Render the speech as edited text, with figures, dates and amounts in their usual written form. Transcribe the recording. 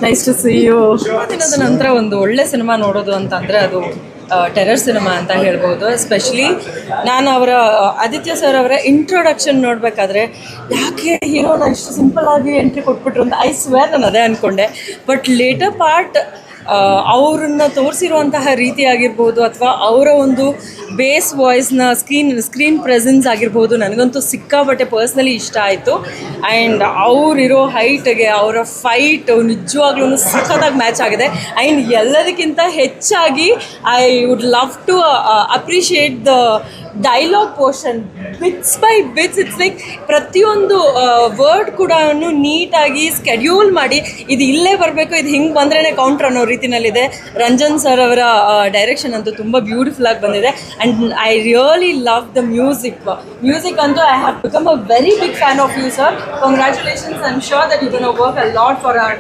Nice to C you. ದಿನದ ನಂತರ ಒಂದು ಒಳ್ಳೆ ಸಿನಿಮಾ ನೋಡೋದು ಅಂತಂದರೆ ಅದು ಟೆರರ್ ಸಿನಿಮಾ ಅಂತ ಹೇಳ್ಬೋದು. ಎಸ್ಪೆಷಲಿ ನಾನು ಆದಿತ್ಯ ಸರ್ ಅವರ ಇಂಟ್ರೊಡಕ್ಷನ್ ನೋಡಬೇಕಾದ್ರೆ ಯಾಕೆ ಹೀರೋನ ಇಷ್ಟು ಸಿಂಪಲ್ಲಾಗಿ ಎಂಟ್ರಿ ಕೊಟ್ಬಿಟ್ರು ಅಂತ ಐ ಸ್ವೇರ್ ನಾನು ಅದೇ ಅಂದ್ಕೊಂಡೆ. ಬಟ್ ಲೇಟರ್ ಪಾರ್ಟ್ ಅವ್ರನ್ನ ತೋರಿಸಿರುವಂತಹ ರೀತಿ ಆಗಿರ್ಬೋದು ಅಥವಾ ಅವರ ಒಂದು ಬೇಸ್ ವಾಯ್ಸ್ನ ಸ್ಕ್ರೀನ್ ಪ್ರೆಸೆನ್ಸ್ ಆಗಿರ್ಬೋದು ನನಗಂತೂ ಸಿಕ್ಕಾಪಟ್ಟೆ ಪರ್ಸ್ನಲಿ ಇಷ್ಟ ಆಯಿತು. ಆ್ಯಂಡ್ ಅವರಿರೋ ಹೈಟ್ಗೆ ಅವರ ಫೈಟ್ ನಿಜವಾಗ್ಲೂ ಸಖತ್ತಾಗಿ ಮ್ಯಾಚ್ ಆಗಿದೆ. ಆ್ಯಂಡ್ ಎಲ್ಲದಕ್ಕಿಂತ ಹೆಚ್ಚಾಗಿ I would love to appreciate the dialogue portion bits by bits. It's like ಪ್ರತಿಯೊಂದು ವರ್ಡ್ ಕೂಡ ನೀಟಾಗಿ ಸ್ಕೆಡ್ಯೂಲ್ ಮಾಡಿ ಇದು ಇಲ್ಲೇ ಬರಬೇಕು, ಇದು ಹಿಂಗೆ ಬಂದ್ರೇ ಕೌಂಟ್ರ್ ಅನ್ನೋ ರೀತಿಯಲ್ಲಿದೆ. ರಂಜನ್ ಸರ್ ಅವರ ಡೈರೆಕ್ಷನ್ ಅಂತೂ ತುಂಬ ಬ್ಯೂಟಿಫುಲ್ ಆಗಿ ಬಂದಿದೆ. And I really love the music ಅಂತೂ I have become a very big fan of you sir. Congratulations. I am sure that you gonna work a lot for hour